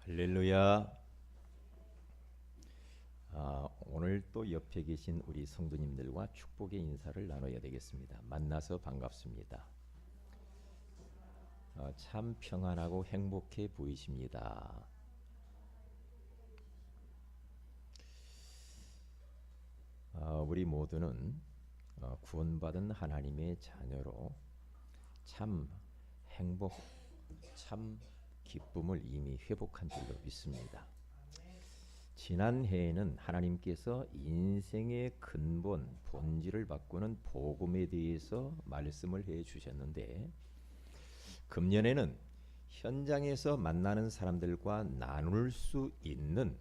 할렐루야. 오늘 또 옆에 계신 우리 성도님들과 축복의 인사를 나눠야 되겠습니다. 만나서 반갑습니다. 참 평안하고 행복해 보이십니다. 우리 모두는 구원받은 하나님의 자녀로 참 행복, 참 기쁨을 이미 회복한 줄로 믿습니다. 지난 해에는 하나님께서 인생의 근본, 본질을 바꾸는 복음에 대해서 말씀을 해 주셨는데, 금년에는 현장에서 만나는 사람들과 나눌 수 있는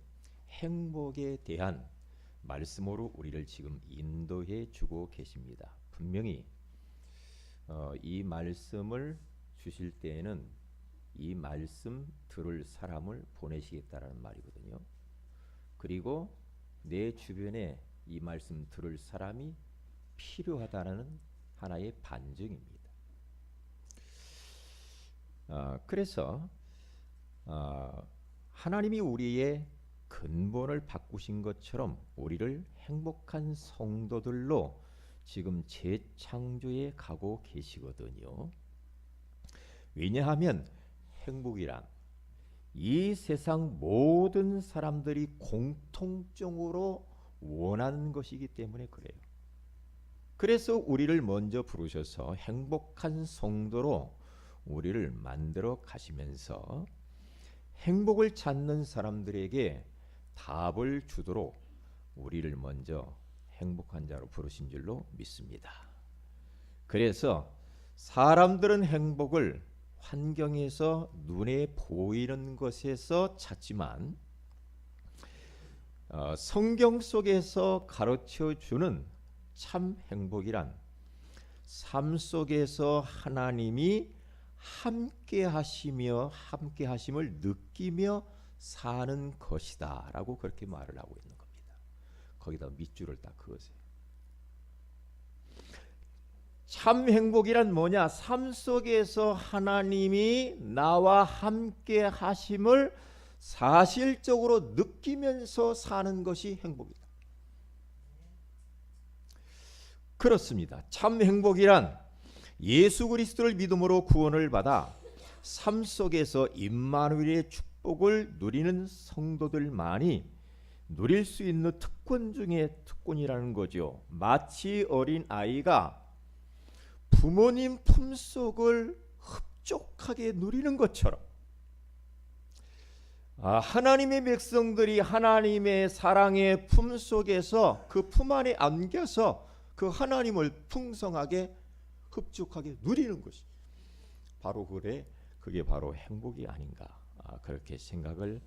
행복에 대한 말씀으로 우리를 지금 인도해 주고 계십니다. 분명히 이 말씀을 주실 때에는 이 말씀 들을 사람을 보내시겠다라는 말이거든요. 그리고 내 주변에 이 말씀 들을 사람이 필요하다는 하나의 반증입니다. 그래서 하나님이 우리의 근본을 바꾸신 것처럼 우리를 행복한 성도들로 지금 재창조해 가고 계시거든요. 왜냐하면 행복이란 이 세상 모든 사람들이 공통적으로 원하는 것이기 때문에 그래요. 그래서 우리를 먼저 부르셔서 행복한 성도로 우리를 만들어 가시면서 행복을 찾는 사람들에게 답을 주도록 우리를 먼저 행복한 자로 부르신 줄로 믿습니다. 그래서 사람들은 행복을 환경에서 눈에 보이는 것에서 찾지만 성경 속에서 가르쳐 주는 참 행복이란 삶 속에서 하나님이 함께 하시며 함께 하심을 느끼며 사는 것이다 라고 그렇게 말을 하고 있는 겁니다. 거기다 밑줄을 딱 그으세요. 참 행복이란 뭐냐? 삶 속에서 하나님이 나와 함께 하심을 사실적으로 느끼면서 사는 것이 행복이다. 그렇습니다. 참 행복이란 예수 그리스도를 믿음으로 구원을 받아 삶 속에서 임마누엘의 축복을 누리는 성도들만이 누릴 수 있는 특권 중에 특권이라는 거죠. 마치 어린 아이가 부모님 품속을 흡족하게 누리는 것처럼 하나님의 백성들이 하나님의 사랑의 품속에서 그 품 안에 안겨서 그 하나님을 풍성하게 흡족하게 누리는 것이 바로 그게 바로 행복이 아닌가 그렇게 생각을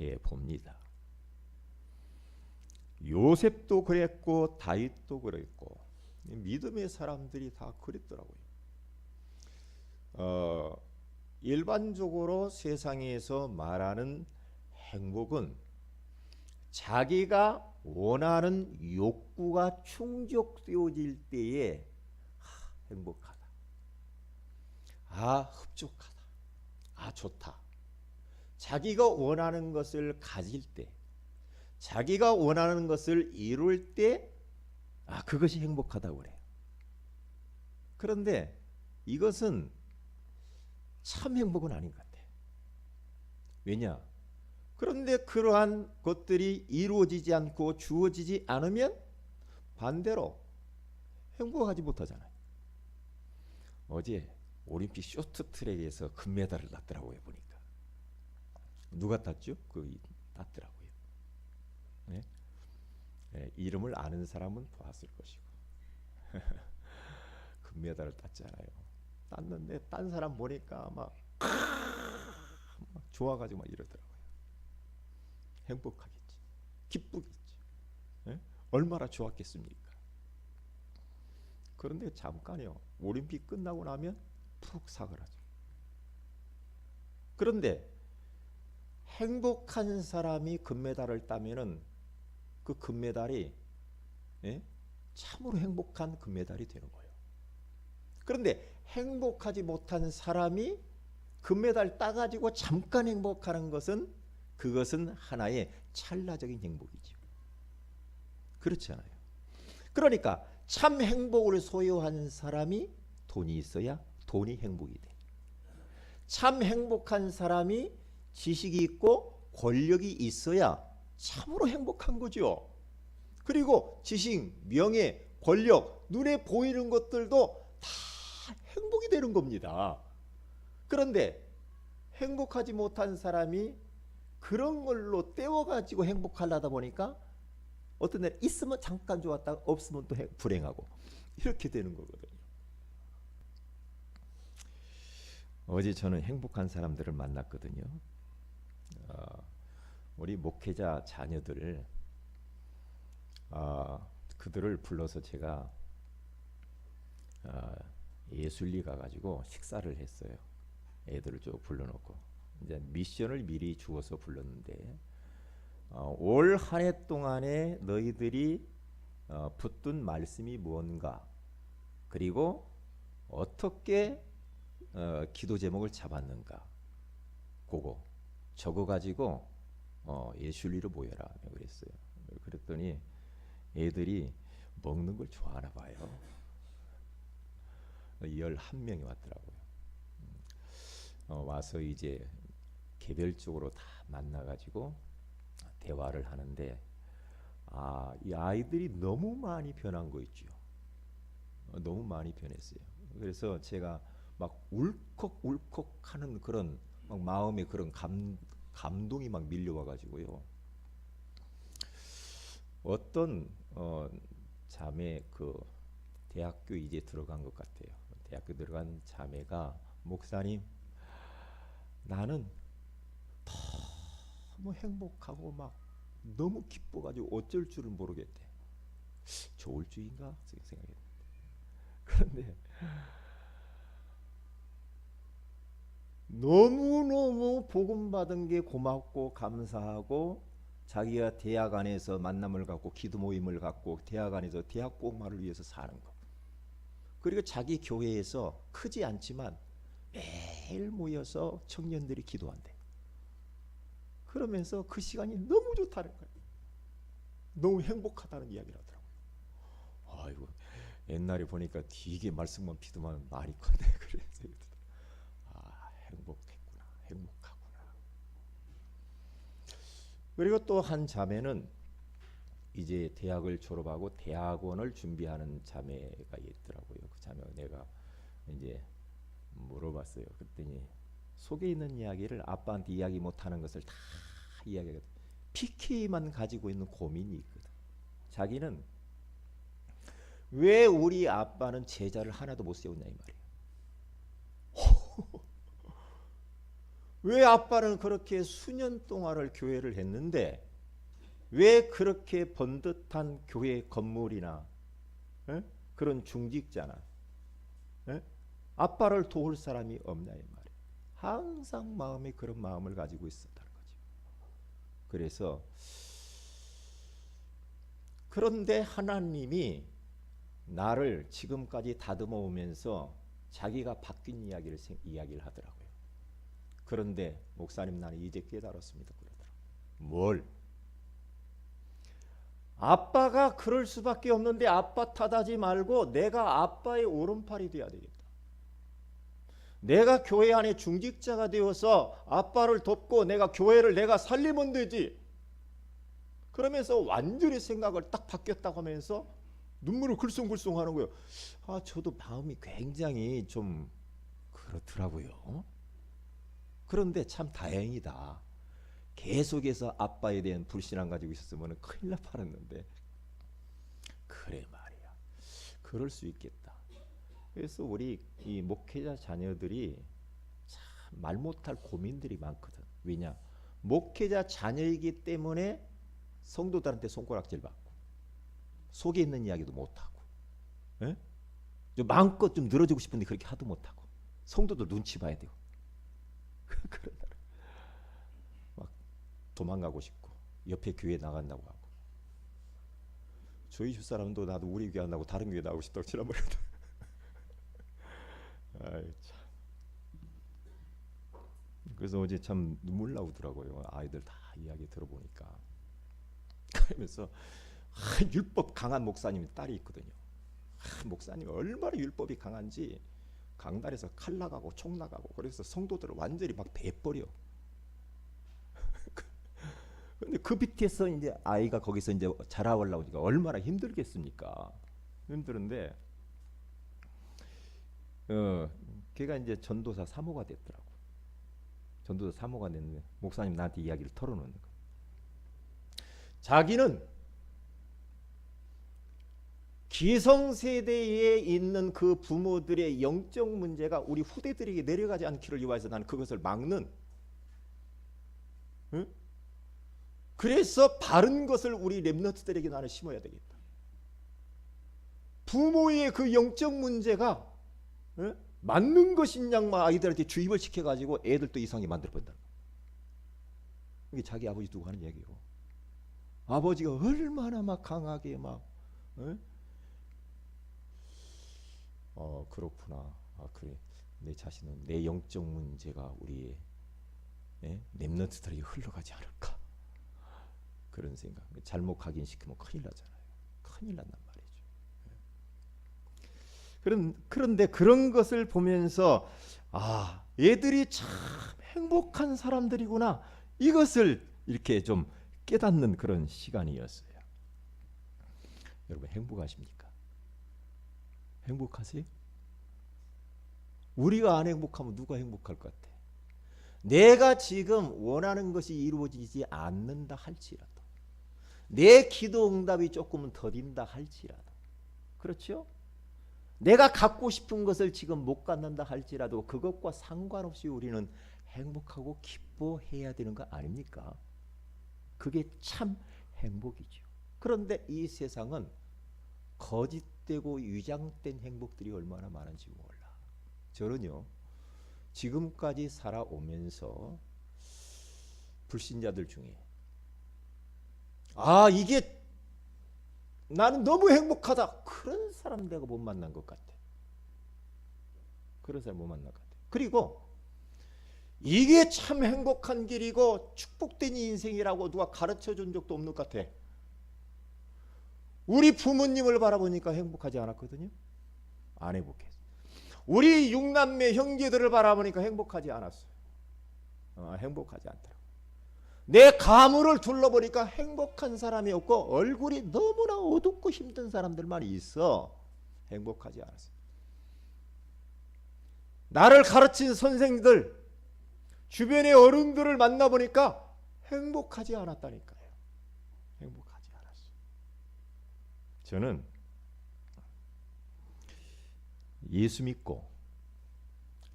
해봅니다. 요셉도 그랬고 다윗도 그랬고 믿음의 사람들이 다 그랬더라고요. 일반적으로 세상에서 말하는 행복은 자기가 원하는 욕구가 충족되어질 때에 행복하다. 흡족하다. 좋다. 자기가 원하는 것을 가질 때, 자기가 원하는 것을 이룰 때 그것이 행복하다고 그래요. 그런데 이것은 참 행복은 아닌 것 같아요. 왜냐? 그런데 그러한 것들이 이루어지지 않고 주어지지 않으면 반대로 행복하지 못하잖아요. 어제 올림픽 쇼트트랙에서 금메달을 땄더라고요. 보니까 누가 땄죠? 땄더라고요. 네? 이름을 아는 사람은 봤을 것이고 금메달을 땄잖아요. 땄는데 딴 사람 보니까 막 좋아가지고 막 이러더라고요. 행복하겠지, 기쁘겠지. 얼마나 좋았겠습니까? 그런데 잠깐요. 올림픽 끝나고 나면 푹 사그라져. 그런데 행복한 사람이 금메달을 따면은 그 금메달이 참으로 행복한 금메달이 되는 거예요. 그런데 행복하지 못한 사람이 금메달 따가지고 잠깐 행복하는 것은 그것은 하나의 찰나적인 행복이죠. 그렇지 않아요. 그러니까 참 행복을 소유한 사람이 돈이 있어야 돈이 행복이 돼. 참 행복한 사람이 지식이 있고 권력이 있어야 참으로 행복한 거죠. 그리고 지식, 명예, 권력, 눈에 보이는 것들도 다 행복이 되는 겁니다. 그런데 행복하지 못한 사람이 그런 걸로 떼워가지고 행복하려다 보니까 어떤 날 있으면 잠깐 좋았다가 없으면 또 불행하고 이렇게 되는 거거든요. 어제 저는 행복한 사람들을 만났거든요. 우리 목회자 자녀들, 그들을 불러서 제가 예술리 가가지고 식사를 했어요. 애들을 쭉 불러놓고 이제 미션을 미리 주어서 불렀는데, 올 한 해 동안에 너희들이 붙든 말씀이 무언가, 그리고 어떻게 기도 제목을 잡았는가, 그거 적어가지고 예술리로 모여라 그랬어요. 그랬더니 애들이 먹는 걸 좋아하나 봐요. 11명이 왔더라고요. 와서 이제 개별적으로 다 만나가지고 대화를 하는데, 이 아이들이 너무 많이 변한 거 있죠. 너무 많이 변했어요. 그래서 제가 막 울컥울컥 하는 그런 막 마음에 그런 감동이 막 밀려와가지고요. 어떤 자매, 그 대학교 이제 들어간 것 같아요. 대학교 들어간 자매가, 목사님, 나는 너무 행복하고 막 너무 기뻐가지고 어쩔 줄을 모르겠대. 좋을 줄인가 생각했는데, 그런데 너무너무 복음 받은 게 고맙고 감사하고, 자기가 대학 안에서 만남을 갖고 기도 모임을 갖고 대학 안에서 대학 복마를 위해서 사는 거, 그리고 자기 교회에서 크지 않지만 매일 모여서 청년들이 기도한대. 그러면서 그 시간이 너무 좋다는 거예요. 너무 행복하다는 이야기를 하더라고요. 아이고, 옛날에 보니까 되게 말씀만 피드만 말이 컸네. 그래서 행복했구나, 행복하구나. 그리고 또 한 자매는 이제 대학을 졸업하고 대학원을 준비하는 자매가 있더라고요. 그 자매가 내가 이제 물어봤어요. 그랬더니 속에 있는 이야기를 아빠한테 이야기 못하는 것을 다 이야기하거든. PK만 가지고 있는 고민이 있거든. 자기는 왜 우리 아빠는 제자를 하나도 못 세웠냐 이 말이에요. 왜 아빠는 그렇게 수년 동안을 교회를 했는데 왜 그렇게 번듯한 교회 건물이나 그런 중직자나 아빠를 도울 사람이 없냐 이 말이에요. 항상 마음에 그런 마음을 가지고 있었다는 거죠. 그래서 그런데 하나님이 나를 지금까지 다듬어 오면서 자기가 바뀐 이야기를 하더라고요. 그런데 목사님, 나는 이제 깨달았습니다. 그러더라고요. 뭘? 아빠가 그럴 수밖에 없는데 아빠 탓하지 말고 내가 아빠의 오른팔이 돼야 되겠다. 내가 교회 안에 중직자가 되어서 아빠를 돕고 내가 교회를 내가 살리면 되지. 그러면서 완전히 생각을 딱 바뀌었다고 하면서 눈물을 글썽글썽 하는 거예요. 저도 마음이 굉장히 좀 그렇더라고요. 그런데 참 다행이다. 계속해서 아빠에 대한 불신앙 가지고 있었으면 큰일 날 뻔했는데, 그래 말이야, 그럴 수 있겠다. 그래서 우리 이 목회자 자녀들이 참 말 못할 고민들이 많거든. 왜냐? 목회자 자녀이기 때문에 성도들한테 손가락질 받고 속에 있는 이야기도 못하고, 좀 마음껏 좀 늘어지고 싶은데 그렇게 하도 못하고, 성도들 눈치 봐야 되고 그러다 막 도망가고 싶고 옆에 교회 나간다고 하고. 저희 집 사람도 나도 우리 교회 안 나고 다른 교회 나오고 싶다고 지난번에도. 아이 참. 그래서 어제 참 눈물 나오더라고요. 아이들 다 이야기 들어보니까. 그러면서 율법 강한 목사님 딸이 있거든요. 목사님이 얼마나 율법이 강한지 강단에서 칼 나가고 총 나가고 그래서 성도들을 완전히 막 베버려. 근데 그 밑에서 이제 아이가 거기서 이제 자라올라오니까 얼마나 힘들겠습니까? 힘드는데 걔가 이제 전도사 사모가 됐더라고. 전도사 사모가 됐는데 목사님 나한테 이야기를 털어놓는 거. 자기는 기성세대에 있는 그 부모들의 영적 문제가 우리 후대들에게 내려가지 않기를 위해서 나는 그것을 막는, 응? 그래서 바른 것을 우리 렘넌트들에게 나는 심어야 되겠다. 부모의 그 영적 문제가, 응? 맞는 것인 양만 아이들한테 주입을 시켜가지고 애들도 이상하게 만들어본다. 이게 자기 아버지 두고 하는 얘기예요. 아버지가 얼마나 막 강하게 막, 응? 그렇구나. 그래. 내 자신은 내 영적 문제가 우리의 렘넌트들에게 흘러가지 않을까. 그런 생각. 잘못 각인시키면 큰일 나잖아요. 큰일 난단 말이죠. 그런데 그런 것을 보면서 얘들이 참 행복한 사람들이구나. 이것을 이렇게 좀 깨닫는 그런 시간이었어요. 여러분 행복하십니까? 행복하세요? 우리가 안 행복하면 누가 행복할 것 같아? 내가 지금 원하는 것이 이루어지지 않는다 할지라도, 내 기도 응답이 조금은 더딘다 할지라도, 그렇죠? 내가 갖고 싶은 것을 지금 못 갖는다 할지라도 그것과 상관없이 우리는 행복하고 기뻐해야 되는 거 아닙니까? 그게 참 행복이죠. 그런데 이 세상은 거짓되고 위장된 행복들이 얼마나 많은지 몰라. 저는요, 지금까지 살아오면서 불신자들 중에 이게 나는 너무 행복하다, 그런 사람 내가 못 만난 것 같아. 그런 사람 못 만난 것 같아. 그리고 이게 참 행복한 길이고 축복된 인생이라고 누가 가르쳐 준 적도 없는 것 같아. 우리 부모님을 바라보니까 행복하지 않았거든요. 안 행복했어. 우리 육남매 형제들을 바라보니까 행복하지 않았어요. 행복하지 않더라고. 내 가문을 둘러보니까 행복한 사람이 없고 얼굴이 너무나 어둡고 힘든 사람들만 있어. 행복하지 않았어요. 나를 가르친 선생들, 주변의 어른들을 만나보니까 행복하지 않았다니까요. 행복하지 않았어요. 저는 예수 믿고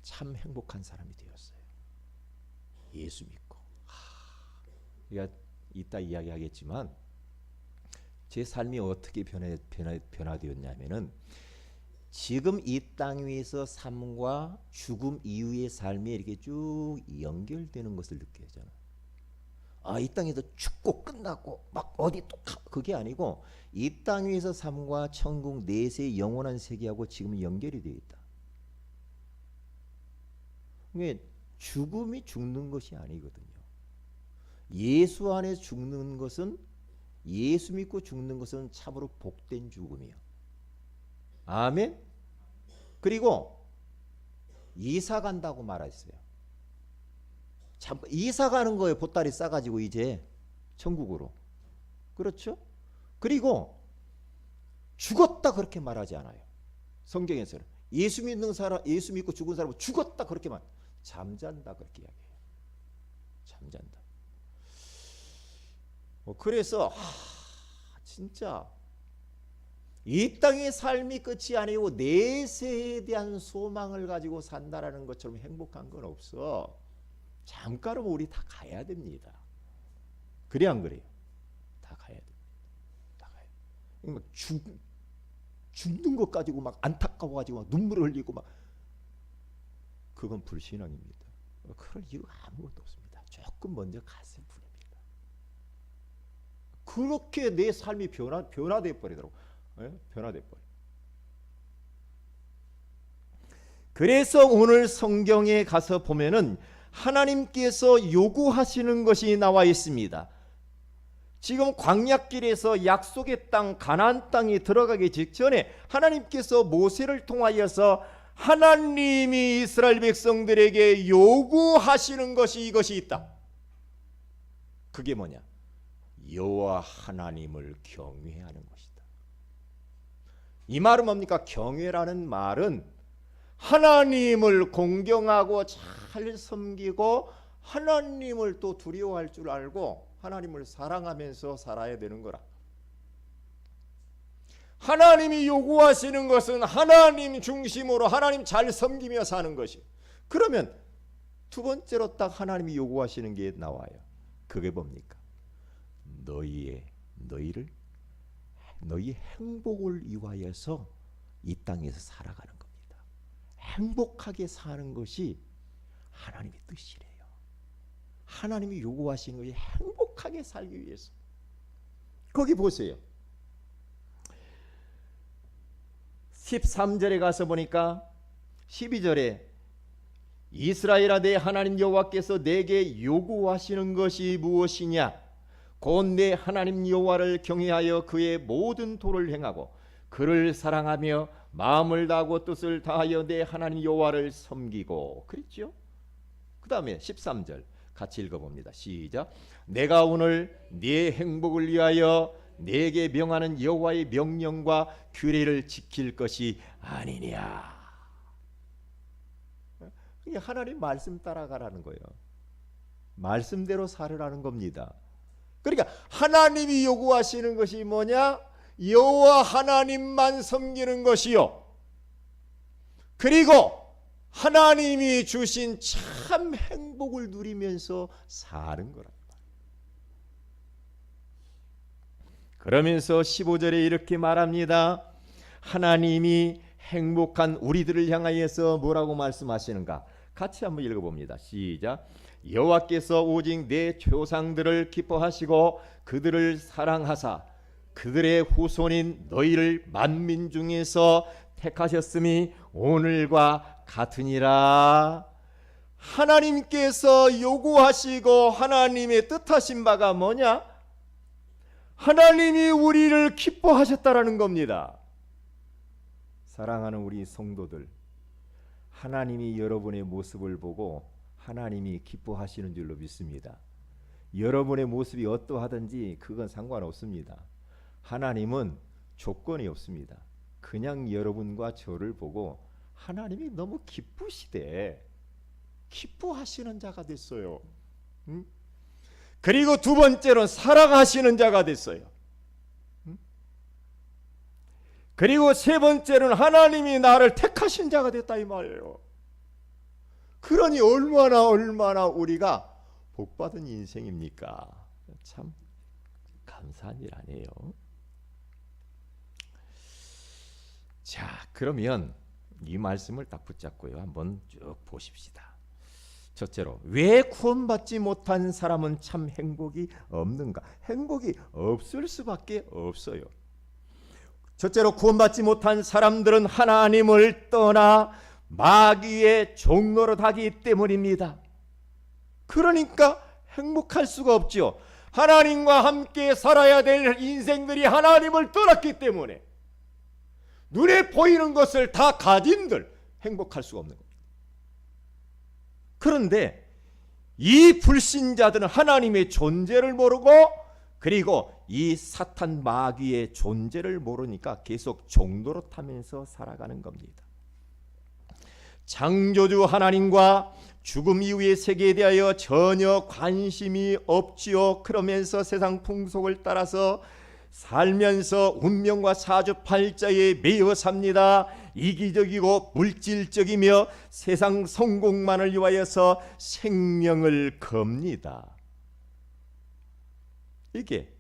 참 행복한 사람이 되었어요. 예수 믿고. 우리가 이따 이야기하겠지만 제 삶이 어떻게 변화되었냐면은 지금 이 땅 위에서 삶과 죽음 이후의 삶이 이렇게 쭉 연결되는 것을 느껴져요. 이 땅에서 죽고 끝나고 막 어디 또 그게 아니고 이 땅 위에서 삶과 천국 내세의 영원한 세계하고 지금 연결이 되어 있다. 이게 죽음이 죽는 것이 아니거든요. 예수 안에 죽는 것은, 예수 믿고 죽는 것은 참으로 복된 죽음이요. 아멘. 그리고 이사 간다고 말했어요. 참 이사 가는 거예요. 보따리 싸가지고 이제 천국으로. 그렇죠? 그리고 죽었다 그렇게 말하지 않아요. 성경에서는 예수 믿는 사람, 예수 믿고 죽은 사람은 죽었다 그렇게 말. 잠잔다 그렇게 이야기해요. 잠잔다. 그래서 진짜 이 땅의 삶이 끝이 아니고 내세에 대한 소망을 가지고 산다라는 것처럼 행복한 건 없어. 잠깐은 우리 다 가야 됩니다. 그래 안 그래요? 다 가야 됩니다. 다 가야 돼. 막 죽는 것 가지고 막 안타까워가지고 막 눈물을 흘리고 막, 그건 불신앙입니다. 그럴 이유가 아무것도 없습니다. 조금 먼저 갔을 뿐입니다. 그렇게 내 삶이 변화돼 버리더라고. 변화돼 버려. 그래서 오늘 성경에 가서 보면은 하나님께서 요구하시는 것이 나와 있습니다. 지금 광야길에서 약속의 땅 가나안 땅에 들어가기 직전에 하나님께서 모세를 통하여서 하나님이 이스라엘 백성들에게 요구하시는 것이 이것이 있다. 그게 뭐냐? 여호와 하나님을 경외하는 것이다. 이 말은 뭡니까? 경외라는 말은 하나님을 공경하고 잘 섬기고 하나님을 또 두려워할 줄 알고 하나님을 사랑하면서 살아야 되는 거라. 하나님이 요구하시는 것은 하나님 중심으로 하나님 잘 섬기며 사는 것이. 그러면 두 번째로 딱 하나님이 요구하시는 게 나와요. 그게 뭡니까? 너희의 행복을 위하여서 이 땅에서 살아가는 겁니다. 행복하게 사는 것이 하나님의 뜻이래요. 하나님이 요구하시는 것이 행복하게 살기 위해서. 거기 보세요. 13절에 가서 보니까 12절에 이스라엘아 내 하나님 여호와께서 내게 요구하시는 것이 무엇이냐? 곧 내 하나님 여호와를 경외하여 그의 모든 도를 행하고 그를 사랑하며 마음을 다하고 뜻을 다하여 내 하나님 여호와를 섬기고. 그랬죠? 그 다음에 13절 같이 읽어봅니다. 시작. 내가 오늘 네 행복을 위하여 내게 명하는 여호와의 명령과 규례를 지킬 것이 아니냐. 하나님 말씀 따라가라는 거예요. 말씀대로 살으라는 겁니다. 그러니까 하나님이 요구하시는 것이 뭐냐? 여호와 하나님만 섬기는 것이요. 그리고 하나님이 주신 참 행복을 누리면서 사는 거란 말이에요. 그러면서 15절에 이렇게 말합니다. 하나님이 행복한 우리들을 향하여서 뭐라고 말씀하시는가? 같이 한번 읽어봅니다. 시작. 여호와께서 오직 내 조상들을 기뻐하시고 그들을 사랑하사 그들의 후손인 너희를 만민 중에서 택하셨음이 오늘과 같으니라. 하나님께서 요구하시고 하나님의 뜻하신 바가 뭐냐? 하나님이 우리를 기뻐하셨다라는 겁니다. 사랑하는 우리 성도들, 하나님이 여러분의 모습을 보고 하나님이 기뻐하시는 줄로 믿습니다. 여러분의 모습이 어떠하든지 그건 상관없습니다. 하나님은 조건이 없습니다. 그냥 여러분과 저를 보고 하나님이 너무 기쁘시대. 기뻐하시는 자가 됐어요. 그리고 두 번째로 사랑하시는 자가 됐어요. 그리고 세 번째는 하나님이 나를 택하신 자가 됐다 이 말이에요. 그러니 얼마나 우리가 복받은 인생입니까? 참 감사한 일 아니에요. 자, 그러면 이 말씀을 딱 붙잡고요. 한번 쭉 보십시다. 첫째로, 왜 구원받지 못한 사람은 참 행복이 없는가? 행복이 없을 수밖에 없어요. 첫째로, 구원받지 못한 사람들은 하나님을 떠나 마귀의 종노릇하기 때문입니다. 그러니까 행복할 수가 없죠. 하나님과 함께 살아야 될 인생들이 하나님을 떠났기 때문에 눈에 보이는 것을 다 가진들 행복할 수가 없는 겁니다. 그런데 이 불신자들은 하나님의 존재를 모르고 그리고 이 사탄 마귀의 존재를 모르니까 계속 종노릇하면서 살아가는 겁니다. 창조주 하나님과 죽음 이후의 세계에 대하여 전혀 관심이 없지요. 그러면서 세상 풍속을 따라서 살면서 운명과 사주팔자에 매여 삽니다. 이기적이고 물질적이며 세상 성공만을 위하여서 생명을 겁니다. 이게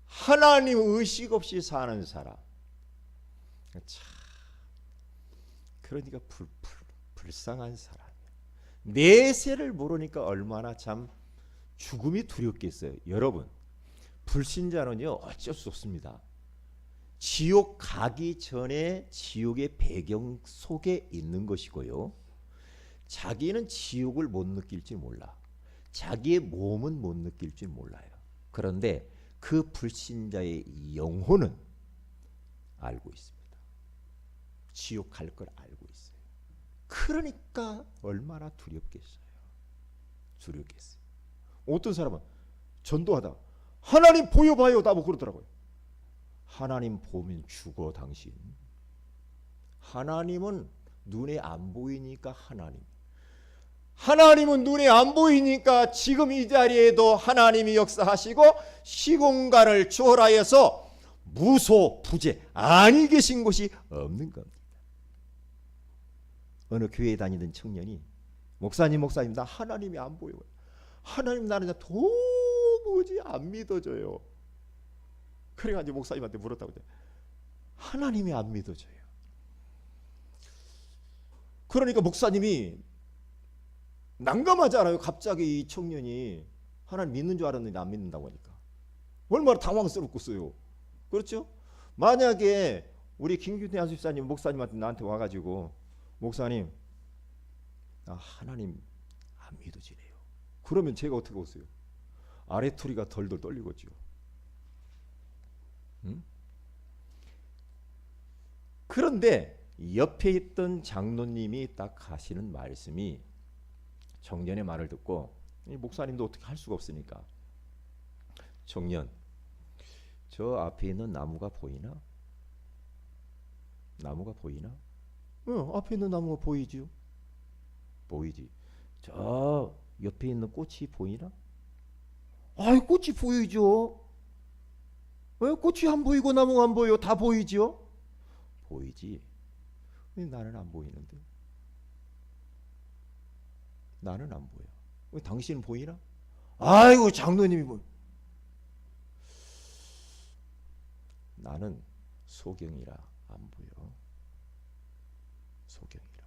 하나님 의식 없이 사는 사람. 참, 그러니까 불쌍한 사람이에요. 내세를 모르니까 얼마나 참 죽음이 두렵겠어요. 여러분, 불신자는요 어쩔 수 없습니다. 지옥 가기 전에 지옥의 배경 속에 있는 것이고요. 자기는 지옥을 못 느낄지 몰라. 자기의 몸은 못 느낄지 몰라요. 그런데 그 불신자의 영혼은 알고 있습니다. 지옥 갈 걸 알고 있어요. 그러니까 얼마나 두렵겠어요. 두렵겠어요. 어떤 사람은 전도하다 하나님 보여봐요 나보고 그러더라고요. 하나님 보면 죽어 당신. 하나님은 눈에 안 보이니까 하나님은 눈에 안 보이니까 지금 이 자리에도 하나님이 역사하시고 시공간을 초월하여서 무소 부재 아니 계신 곳이 없는 겁니다. 어느 교회에 다니던 청년이 목사님 나 하나님이 안 보여요. 하나님 나는 도무지 안 믿어져요. 그래가지고 목사님한테 물었다고. 하나님이 안 믿어져요. 그러니까 목사님이 난감하지 않아요? 갑자기 이 청년이 하나님 믿는 줄 알았는데 안 믿는다고 하니까 얼마나 당황스럽겠어요. 그렇죠? 만약에 우리 김규태 안수집사님 목사님한테 나한테 와가지고 목사님 나 하나님 안 믿어지네요. 그러면 제가 어떻게 했어요? 아래토리가 덜덜 떨리겠죠. 응? 그런데 옆에 있던 장로님이 딱 하시는 말씀이 청년의 말을 듣고 목사님도 어떻게 할 수가 없으니까 청년 저 앞에 있는 나무가 보이나? 나무가 보이나? 앞에 있는 나무가 보이지요. 보이지. 저 옆에 있는 꽃이 보이나? 아이 꽃이 보이죠. 왜 꽃이 안 보이고 나무가 안 보여? 다 보이죠. 보이지. 나는 안 보이는데. 나는 안 보여. 왜 당신은 보이나? 아이고 장로님이 뭐. 나는 소경이라 안 보여. 소경이라.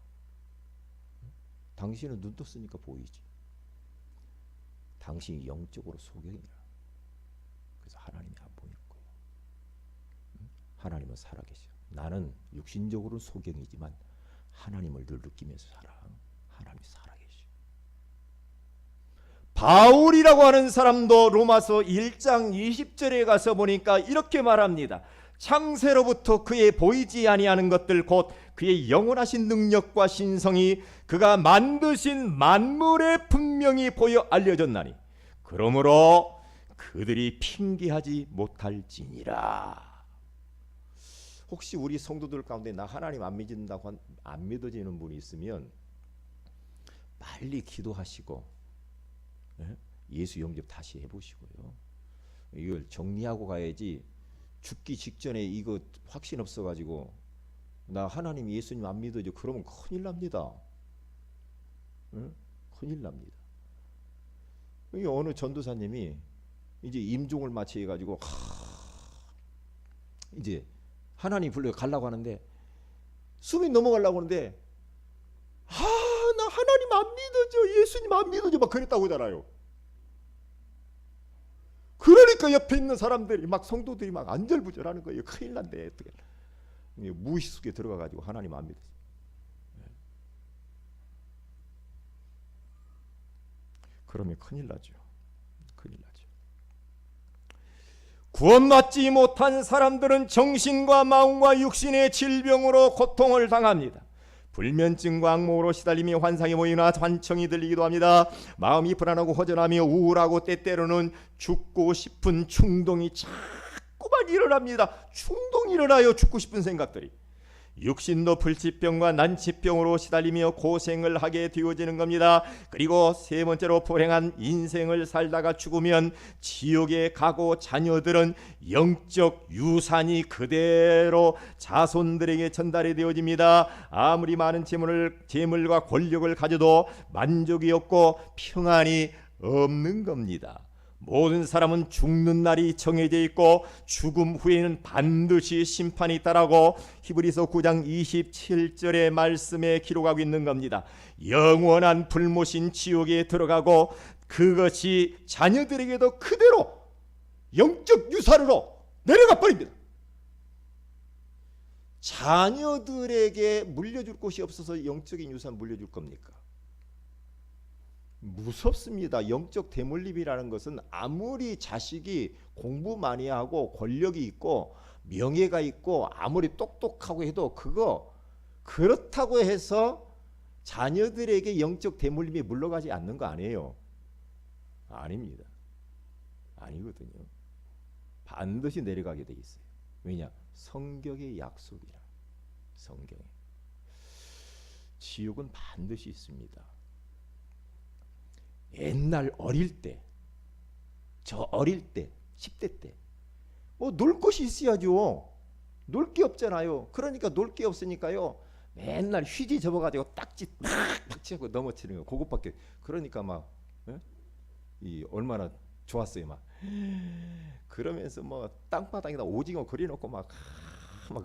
당신은 눈 떴으니까 보이지. 당신이 영적으로 소경이라. 그래서 하나님이 안 보이는 거예요. 하나님은 살아계셔. 나는 육신적으로는 소경이지만 하나님을 늘 느끼면서 살아. 하나님이 살아계셔. 바울이라고 하는 사람도 로마서 1장 20절에 가서 보니까 이렇게 말합니다. 창세로부터 그의 보이지 아니하는 것들 곧 그의 영원하신 능력과 신성이 그가 만드신 만물에 분명히 보여 알려졌나니 그러므로 그들이 핑계하지 못할지니라. 혹시 우리 성도들 가운데 나 하나님 안 믿는다고 안 믿어지는 분이 있으면 빨리 기도하시고 예수 영접 다시 해보시고요. 이걸 정리하고 가야지 죽기 직전에 이거 확신 없어가지고 나 하나님 예수님 안 믿어져 그러면 큰일 납니다. 큰일 납니다. 어느 전도사님이 이제 임종을 마치 해가지고 이제 하나님 불러 가려고 하는데 숨이 넘어가려고 하는데 나 하나님 안 믿어져 예수님 안 믿어져 막 그랬다고 하잖아요. 그러니까 옆에 있는 사람들이 막 성도들이 막 안절부절하는 거예요. 큰일 난대. 어떻게 무의식에 들어가가지고 하나님 안 믿었어요. 그러면 큰일 나죠. 큰일 나죠. 구원받지 못한 사람들은 정신과 마음과 육신의 질병으로 고통을 당합니다. 불면증과 악몽으로 시달리며 환상이 모이나 환청이 들리기도 합니다. 마음이 불안하고 허전하며 우울하고 때때로는 죽고 싶은 충동이 자꾸만 일어납니다. 충동이 일어나요. 죽고 싶은 생각들이. 육신도 불치병과 난치병으로 시달리며 고생을 하게 되어지는 겁니다. 그리고 세 번째로 불행한 인생을 살다가 죽으면 지옥에 가고 자녀들은 영적 유산이 그대로 자손들에게 전달이 되어집니다. 아무리 많은 재물과 권력을 가져도 만족이 없고 평안이 없는 겁니다. 모든 사람은 죽는 날이 정해져 있고 죽음 후에는 반드시 심판이 있다라고 히브리서 9장 27절의 말씀에 기록하고 있는 겁니다. 영원한 불못인 지옥에 들어가고 그것이 자녀들에게도 그대로 영적 유산으로 내려가 버립니다. 자녀들에게 물려줄 곳이 없어서 영적인 유산 물려줄 겁니까? 무섭습니다. 영적 대물림이라는 것은 아무리 자식이 공부 많이 하고 권력이 있고 명예가 있고 아무리 똑똑하고 해도 그거 그렇다고 해서 자녀들에게 영적 대물림이 물러가지 않는 거 아니에요. 아닙니다. 아니거든요. 반드시 내려가게 돼 있어요. 왜냐? 성경의 약속이라. 성경에. 지옥은 반드시 있습니다. 옛날 어릴 때, 저 어릴 때, 10대 때, 뭐 놀 것이 있어야죠. 놀 게 없잖아요. 그러니까 놀 게 없으니까요. 맨날 휴지 접어가지고 딱지 팍 치고 넘어뜨리는 거. 그것밖에. 그러니까 막 이 얼마나 좋았어요. 막 그러면서 뭐 땅바닥에다 오징어 그려놓고 막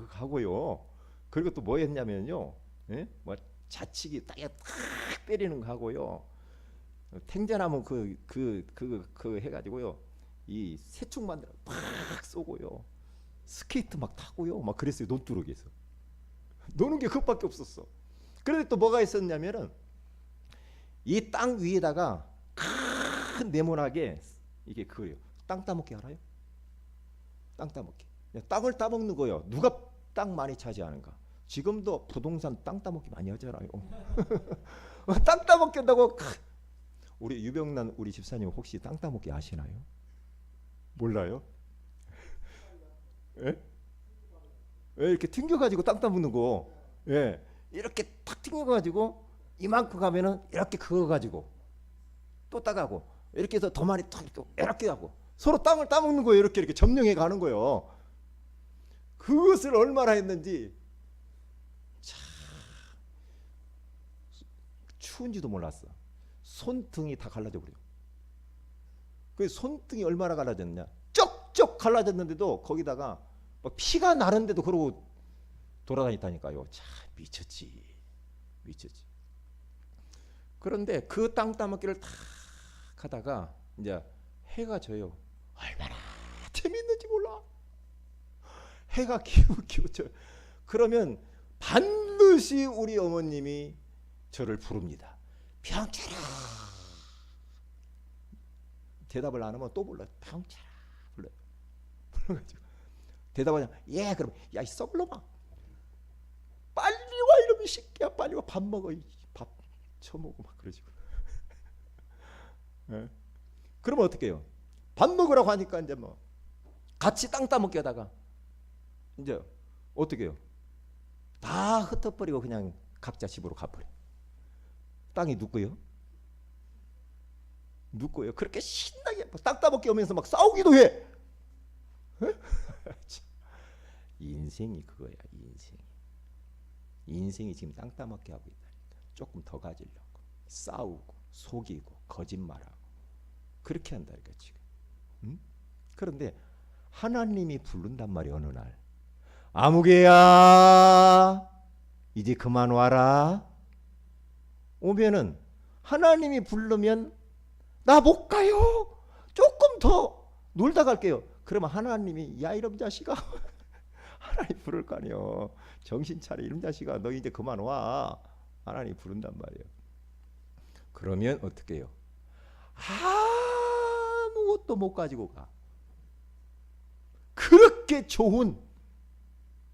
하고요. 그리고 또 뭐 했냐면요. 뭐 자치기 땅에 탁 때리는 거 하고요. 탱자나무 그 해가지고요. 이 새총 만들어 팍 쏘고요. 스케이트 막 타고요. 막 그랬어요. 논두렁에서. 노는 게 그것밖에 없었어. 그런데 또 뭐가 있었냐면은 이 땅 위에다가 큰 네모나게 이게 그거예요. 땅 따먹기 알아요? 땅 따먹기. 땅을 따먹는 거예요. 누가 땅 많이 차지하는가? 지금도 부동산 땅 따먹기 많이 하잖아요. 땅 따먹기 한다고. 우리 유병란 우리 집사님 혹시 땅 따먹기 아시나요? 몰라요? 예? 이렇게 튕겨가지고 땅 따먹는 거. 예. 이렇게 탁 튕겨가지고 이만큼 가면은 이렇게 그어가지고 또 따가고 이렇게 해서 더 많이 또 이렇게 하고 서로 땅을 따먹는 거예요. 이렇게 점령해 가는 거예요. 그것을 얼마나 했는지 참 추운지도 몰랐어. 손등이 다 갈라져 버려. 그 손등이 얼마나 갈라졌냐? 쩍쩍 갈라졌는데도 거기다가 막 피가 나는데도 그러고 돌아다녔다니까요. 참 미쳤지. 그런데 그 땅 따먹기를 탁 하다가 이제 해가 져요. 얼마나 재밌는지 몰라. 해가 기우기우져. 그러면 반드시 우리 어머님이 저를 부릅니다. 병철아. 대답을 안 하면 또 불러요. 병철아. 불러요. 불러가지고 대답하냐? 예. 그럼 야 이 썩을 놈아. 빨리 와 이놈이 새끼야. 빨리 와 밥 먹어. 밥 처먹고 막 그러지. 네. 그러면 어떻게 해요? 밥 먹으라고 하니까 이제 뭐 같이 땅 따먹게 하다가 이제 어떻게 해요? 다 흩어버리고 그냥 각자 집으로 가버려. 땅이 누구요? 누구요? 그렇게 신나게 땅 따먹기 오면서 막 싸우기도 해. 인생이 그거야. 인생이 지금 땅 따먹기 하고 있다니까. 조금 더 가지려고 싸우고 속이고 거짓말하고 그렇게 한다니까 지금. 응? 그런데 하나님이 부른단 말이야. 어느 날 아무개야 이제 그만 와라. 오면은 하나님이 부르면 나 못 가요. 조금 더 놀다 갈게요. 그러면 하나님이 야 이놈 자식아 하나님 부를 거 아니요. 정신 차려 이놈 자식아 너 이제 그만 와. 하나님 부른단 말이에요. 그러면 어떻게 해요? 아무것도 못 가지고 가. 그렇게 좋은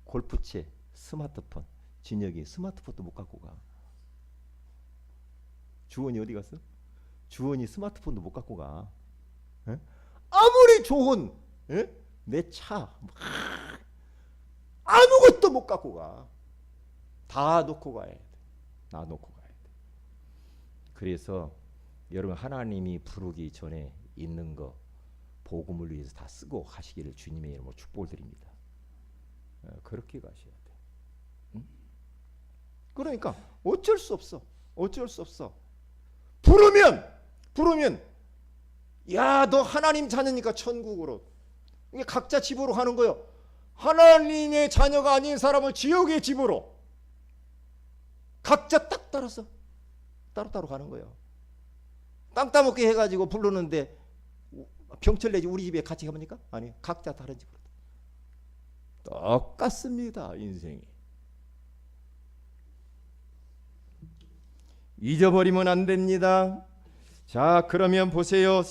골프채, 스마트폰, 진혁이 스마트폰도 못 갖고 가. 주원이 어디 갔어? 주원이 스마트폰도 못 갖고 가. 에? 아무리 좋은 내 차 아무것도 못 갖고 가. 다 놓고 가야 돼. 다 놓고 가야 돼. 그래서 여러분 하나님이 부르기 전에 있는 거 복음을 위해서 다 쓰고 가시기를 주님의 이름으로 축복을 드립니다. 그렇게 가셔야 돼. 응? 그러니까 어쩔 수 없어. 어쩔 수 없어. 부르면 야 너 하나님 자녀니까 천국으로. 이게 각자 집으로 가는 거예요. 하나님의 자녀가 아닌 사람은 지옥의 집으로. 각자 딱 따라서 따로따로 가는 거예요. 땅 따먹게 해가지고 부르는데 병철 내지 우리 집에 같이 가봅니까? 아니 각자 다른 집으로. 똑같습니다. 인생이. 잊어버리면 안 됩니다. 자, 그러면 보세요.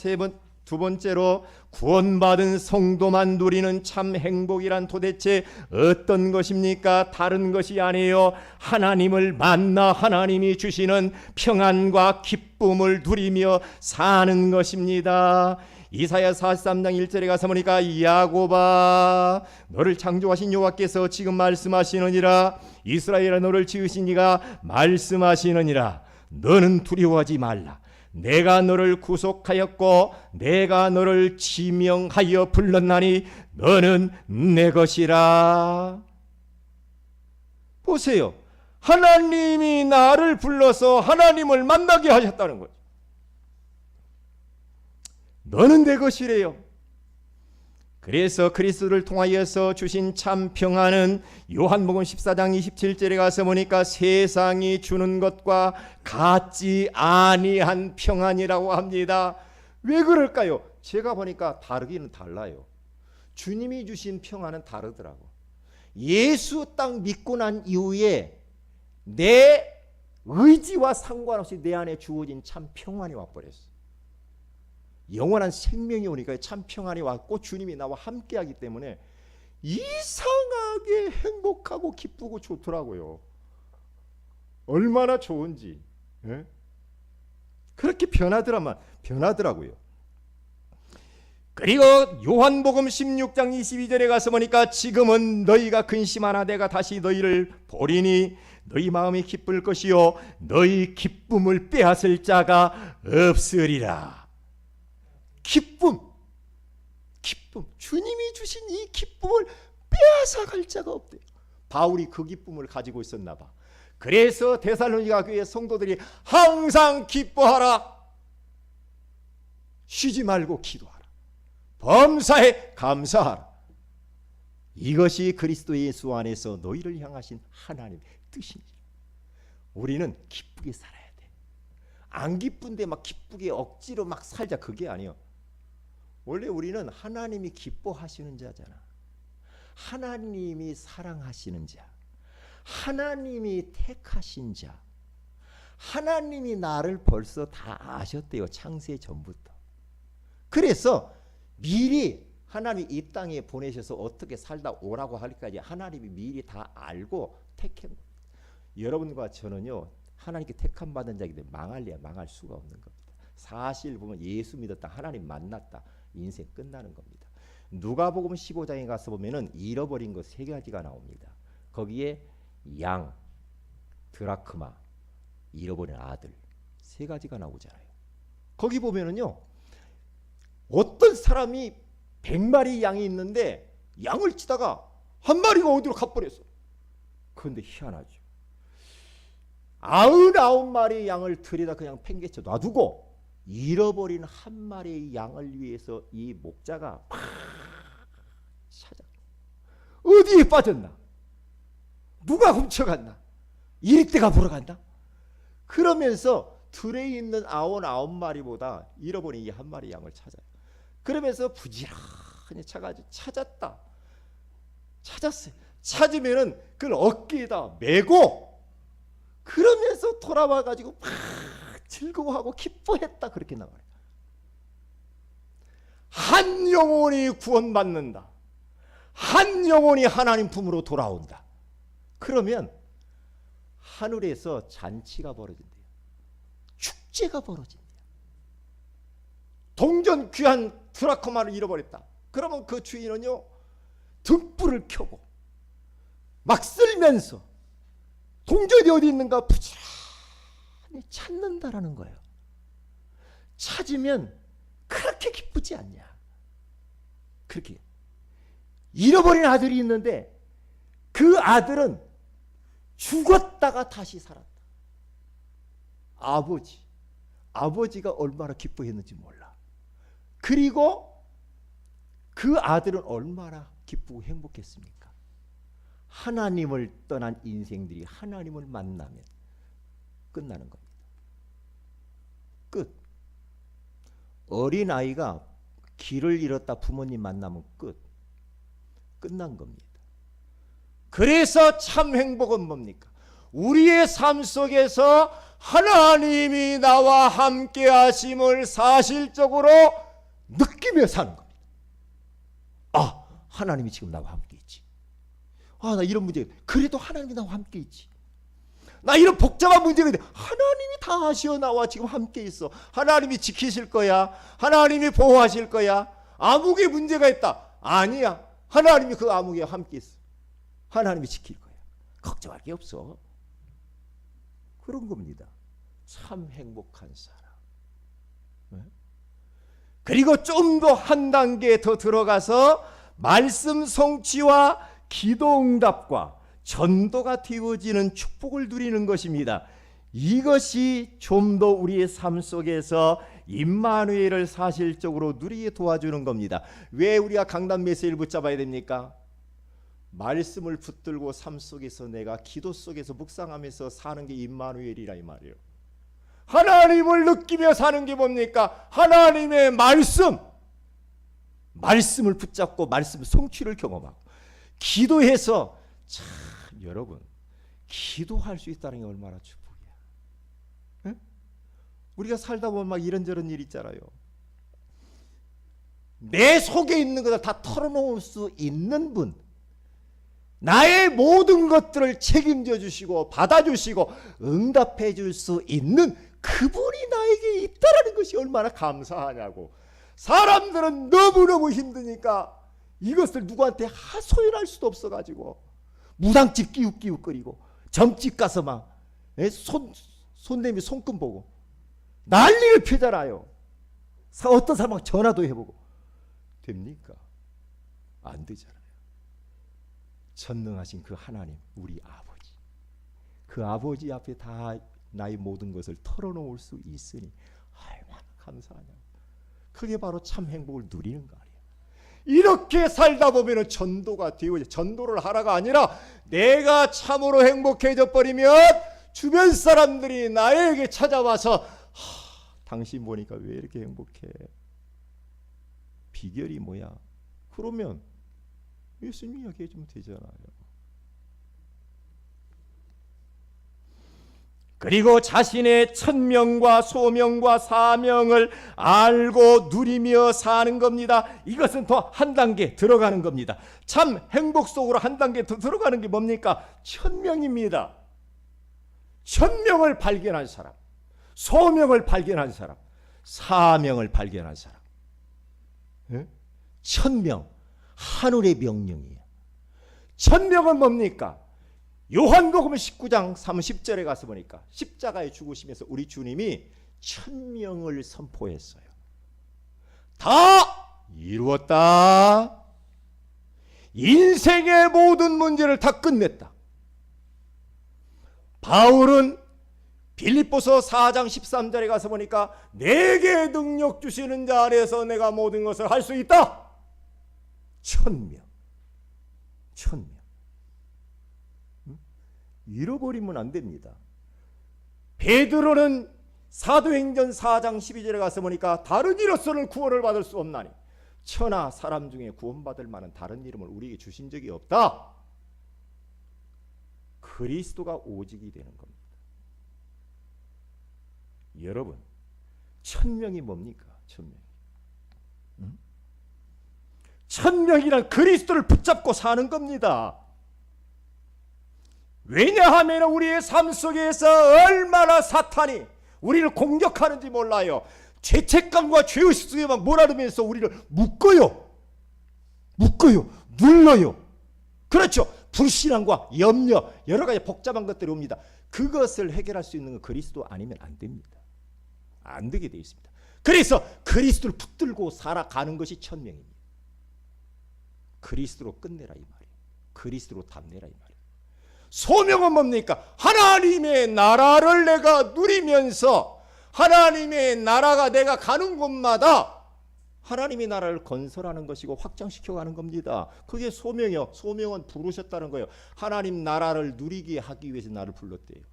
두 번째로 구원받은 성도만 누리는 참 행복이란 도대체 어떤 것입니까? 다른 것이 아니에요. 하나님을 만나 하나님이 주시는 평안과 기쁨을 누리며 사는 것입니다. 이사야 43장 1절에 가서 보니까 야곱아 너를 창조하신 여호와께서 지금 말씀하시느니라. 이스라엘아 너를 지으신 이가 말씀하시느니라. 너는 두려워하지 말라. 내가 너를 구속하였고 내가 너를 지명하여 불렀나니 너는 내 것이라. 보세요. 하나님이 나를 불러서 하나님을 만나게 하셨다는 거죠. 너는 내 것이래요. 그래서 그리스도를 통하여서 주신 참 평안은 요한복음 14장 27절에 가서 보니까 세상이 주는 것과 같지 아니한 평안이라고 합니다. 왜 그럴까요? 제가 보니까 다르기는 달라요. 주님이 주신 평안은 다르더라고. 예수 딱 믿고 난 이후에 내 의지와 상관없이 내 안에 주어진 참 평안이 와버렸어. 영원한 생명이 오니까 참 평안이 왔고 주님이 나와 함께하기 때문에 이상하게 행복하고 기쁘고 좋더라고요. 얼마나 좋은지. 예? 그렇게 변하더라고요. 그리고 요한복음 16장 22절에 가서 보니까 지금은 너희가 근심하나 내가 다시 너희를 보리니 너희 마음이 기쁠 것이요 너희 기쁨을 빼앗을 자가 없으리라. 기쁨. 주님이 주신 이 기쁨을 빼앗아갈 자가 없대요. 바울이 그 기쁨을 가지고 있었나 봐. 그래서 데살로니가 교회 성도들이 항상 기뻐하라. 쉬지 말고 기도하라. 범사에 감사하라. 이것이 그리스도 예수 안에서 너희를 향하신 하나님의 뜻이니라. 우리는 기쁘게 살아야 돼. 안 기쁜데 막 기쁘게 억지로 막 살자, 그게 아니요. 원래 우리는 하나님이 기뻐하시는 자잖아. 하나님이 사랑하시는 자, 하나님이 택하신 자, 하나님이 나를 벌써 다 아셨대요. 창세 전부터. 그래서 미리 하나님이 이 땅에 보내셔서 어떻게 살다 오라고 하기까지 하나님이 미리 다 알고 택한 겁니다. 여러분과 저는요, 하나님께 택함 받은 자이기 때문에 망할래야 망할 수가 없는 겁니다. 사실 보면 예수 믿었다, 하나님 만났다, 인생 끝나는 겁니다. 누가복음 15장에 가서 보면은 잃어버린 것 세 가지가 나옵니다. 거기에 양, 드라크마, 잃어버린 아들 세 가지가 나오잖아요. 거기 보면은요, 어떤 사람이 100마리 양이 있는데 양을 치다가 한 마리가 어디로 가버렸어. 그런데 희한하죠. 99마리의 양을 들여다 그냥 팽개쳐 놔두고 잃어버린 한 마리의 양을 위해서 이 목자가 막 찾아. 어디에 빠졌나? 누가 훔쳐갔나? 일대가 보러 간다? 그러면서 들에 있는 99마리보다 잃어버린 이 한 마리 양을 찾아요. 그러면서 부지런히 찾았어요. 찾으면은 그걸 어깨에다 메고 그러면서 돌아와 가지고 막 즐거워하고 기뻐했다, 그렇게 나와요. 한 영혼이 구원받는다. 한 영혼이 하나님 품으로 돌아온다. 그러면 하늘에서 잔치가 벌어진대요. 축제가 벌어진대요. 동전 귀한 드라크마를 잃어버렸다. 그러면 그 주인은요, 등불을 켜고 막 쓸면서 동전이 어디 있는가 부지런히 찾는다라는 거예요. 찾으면 그렇게 기쁘지 않냐. 그렇게 잃어버린 아들이 있는데 그 아들은 죽었다가 다시 살았다. 아버지가 얼마나 기뻐했는지 몰라. 그리고 그 아들은 얼마나 기쁘고 행복했습니까? 하나님을 떠난 인생들이 하나님을 만나면 끝나는 겁니다. 끝. 어린아이가 길을 잃었다 부모님 만나면 끝난 겁니다. 그래서 참 행복은 뭡니까? 우리의 삶 속에서 하나님이 나와 함께 하심을 사실적으로 느끼며 사는 겁니다. 아, 하나님이 지금 나와 함께 있지. 아, 나 이런 문제, 그래도 하나님이 나와 함께 있지. 나 이런 복잡한 문제가 있는데 하나님이 다 하시어 나와 지금 함께 있어. 하나님이 지키실 거야. 하나님이 보호하실 거야. 암흑의 문제가 있다. 아니야. 하나님이 그 암흑에 함께 있어. 하나님이 지킬 거야. 걱정할 게 없어. 그런 겁니다. 참 행복한 사람. 네? 그리고 좀 더 한 단계 더 들어가서 말씀 성취와 기도 응답과 전도가 되어지는 축복을 누리는 것입니다. 이것이 좀 더 우리의 삶 속에서 임마누엘을 사실적으로 누리게 도와주는 겁니다. 왜 우리가 강단 메시지를 붙잡아야 됩니까? 말씀을 붙들고 삶 속에서 내가 기도 속에서 묵상하면서 사는 게 임마누엘이라 이 말이에요. 하나님을 느끼며 사는 게 뭡니까? 하나님의 말씀을 붙잡고 말씀 성취를 경험하고 기도해서 참 여러분 기도할 수 있다는 게 얼마나 축복이야. 에? 우리가 살다 보면 막 이런저런 일 있잖아요. 내 속에 있는 것을 다 털어놓을 수 있는 분, 나의 모든 것들을 책임져 주시고 받아주시고 응답해 줄 수 있는 그분이 나에게 있다는 것이 얼마나 감사하냐고. 사람들은 너무너무 힘드니까 이것을 누구한테 하소연할 수도 없어가지고 무당집 끼욱끼욱거리고 점집 가서 막 손내미 손금 보고 난리를 피잖아요. 어떤 사람하고 전화도 해보고 됩니까? 안 되잖아요. 전능하신 그 하나님, 우리 아버지, 그 아버지 앞에 다 나의 모든 것을 털어놓을 수 있으니 얼마나 감사하냐고. 그게 바로 참 행복을 누리는 거 아니에요. 이렇게 살다 보면 전도가 되어져. 전도를 하라가 아니라 내가 참으로 행복해져 버리면 주변 사람들이 나에게 찾아와서 당신 보니까 왜 이렇게 행복해? 비결이 뭐야? 그러면 예수님 이야기해 주면 되잖아요. 그리고 자신의 천명과 소명과 사명을 알고 누리며 사는 겁니다. 이것은 더 한 단계 들어가는 겁니다. 참 행복 속으로 한 단계 더 들어가는 게 뭡니까? 천명입니다. 천명을 발견한 사람, 소명을 발견한 사람, 사명을 발견한 사람. 네? 천명, 하늘의 명령이에요. 천명은 뭡니까? 요한복음 19장 30절에 가서 보니까 십자가에 죽으시면서 우리 주님이 천명을 선포했어요. 다 이루었다. 인생의 모든 문제를 다 끝냈다. 바울은 빌립보서 4장 13절에 가서 보니까 내게 능력 주시는 자 안에서 내가 모든 것을 할 수 있다. 천명. 잃어버리면 안 됩니다. 베드로는 사도행전 4장 12절에 가서 보니까 다른 이로서는 구원을 받을 수 없나니 천하 사람 중에 구원받을 만한 다른 이름을 우리에게 주신 적이 없다. 그리스도가 오직이 되는 겁니다. 여러분, 천명이 뭡니까? 천명이란 그리스도를 붙잡고 사는 겁니다. 왜냐하면 우리의 삶 속에서 얼마나 사탄이 우리를 공격하는지 몰라요. 죄책감과 죄의식 속에 막 몰아넣으면서 우리를 묶어요. 눌러요. 그렇죠. 불신앙과 염려, 여러 가지 복잡한 것들이 옵니다. 그것을 해결할 수 있는 건 그리스도 아니면 안 됩니다. 안 되게 되어 있습니다. 그래서 그리스도를 붙들고 살아가는 것이 천명입니다. 그리스도로 끝내라 이 말이에요. 그리스도로 답내라 이 말이에요. 소명은 뭡니까? 하나님의 나라를 내가 누리면서 하나님의 나라가 내가 가는 곳마다 하나님의 나라를 건설하는 것이고 확장시켜가는 겁니다. 그게 소명이요. 소명은 부르셨다는 거예요. 하나님 나라를 누리게 하기 위해서 나를 불렀대요.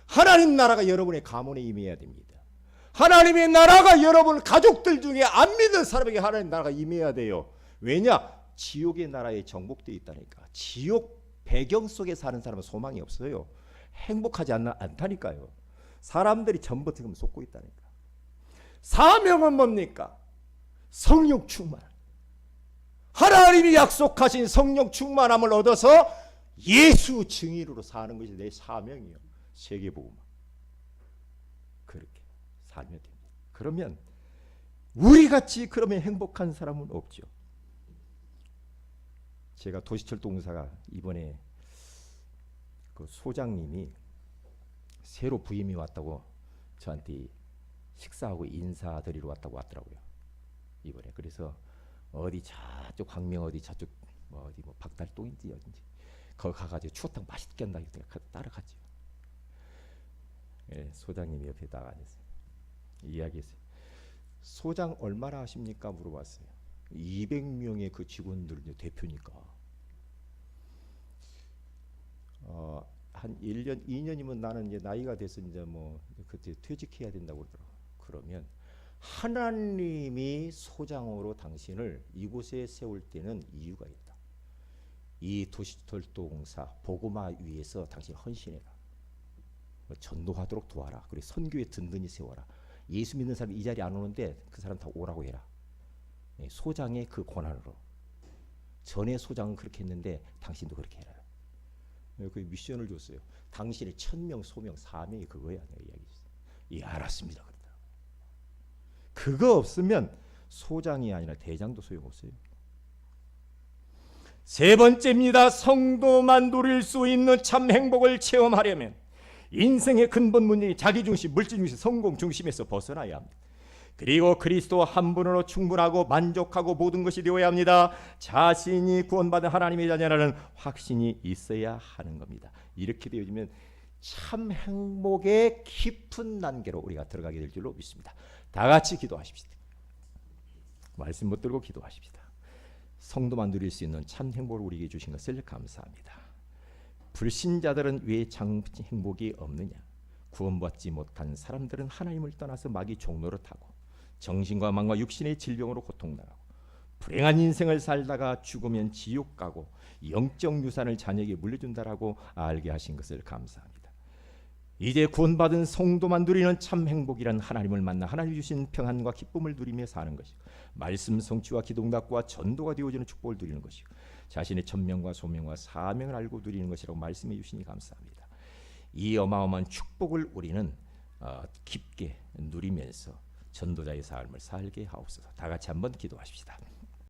하나님 나라가 여러분의 가문에 임해야 됩니다. 하나님의 나라가 여러분 가족들 중에 안 믿는 사람에게 하나님 나라가 임해야 돼요. 왜냐? 지옥의 나라에 정복되어 있다니까. 지옥 배경 속에 사는 사람은 소망이 없어요. 행복하지 않다니까요. 사람들이 전부 지금 속고 있다니까. 사명은 뭡니까? 성령 충만. 하나님이 약속하신 성령 충만함을 얻어서 예수 증인으로 사는 것이 내 사명이요. 세계복음. 그렇게 살면 됩니다. 그러면 우리같이 그러면 행복한 사람은 없죠. 제가 도시철도공사가 이번에 그 소장님이 새로 부임이 왔다고 저한테 식사하고 인사드리러 왔다고 하더라고요. 이번에. 그래서 어디 저쪽 광명 어디 저쪽 어디 박달동인지 어딘지 거기 가가지고 추어탕 맛있게 한다 해서 따라갔죠. 예, 소장님이 옆에 나가 앉았어요. 이야기했어요. 소장 얼마나 하십니까? 물어봤어요. 200명의 그 직원들 대표니까. 한 1년, 2년이면 나는 이제 나이가 돼서 이제 뭐 그때 퇴직해야 된다고 그러더라고. 그러면 하나님이 소장으로 당신을 이곳에 세울 때는 이유가 있다. 이 도시철도공사 복음화 위해서 당신 헌신해라. 전도하도록 도와라. 그리고 선교에 든든히 세워라. 예수 믿는 사람이 이 자리에 안 오는데 그 사람 다 오라고 해라. 소장의 그 권한으로. 전에 소장은 그렇게 했는데 당신도 그렇게 해라. 그 미션을 줬어요. 당신의 1000명 소명 사명이 그거야. 내가 이야기했어요. 예, 알았습니다. 그러더라고. 그거 없으면 소장이 아니라 대장도 소용없어요. 세 번째입니다. 성도만 누릴 수 있는 참 행복을 체험하려면 인생의 근본 문제인 자기중심, 물질중심, 성공 중심에서 벗어나야 합니다. 그리고 그리스도 한 분으로 충분하고 만족하고 모든 것이 되어야 합니다. 자신이 구원받은 하나님의 자녀라는 확신이 있어야 하는 겁니다. 이렇게 되어지면 참 행복의 깊은 단계로 우리가 들어가게 될 줄로 믿습니다. 다 같이 기도하십시다. 말씀 붙들고 기도하십시다. 성도만 누릴 수 있는 참 행복을 우리에게 주신 것을 감사합니다. 불신자들은 왜 참 행복이 없느냐? 구원받지 못한 사람들은 하나님을 떠나서 마귀 종노릇 하고 정신과 마음과 육신의 질병으로 고통당하고 불행한 인생을 살다가 죽으면 지옥 가고 영적 유산을 자녀에게 물려준다라고 알게 하신 것을 감사합니다. 이제 구원받은 성도만 누리는 참 행복이란 하나님을 만나 하나님 주신 평안과 기쁨을 누리며 사는 것이고 말씀 성취와 기도응답과 전도가 되어지는 축복을 누리는 것이고 자신의 천명과 소명과 사명을 알고 누리는 것이라고 말씀해 주시니 감사합니다. 이 어마어마한 축복을 우리는 깊게 누리면서 전도자의 삶을 살게 하옵소서. 다 같이 한번 기도하십시다.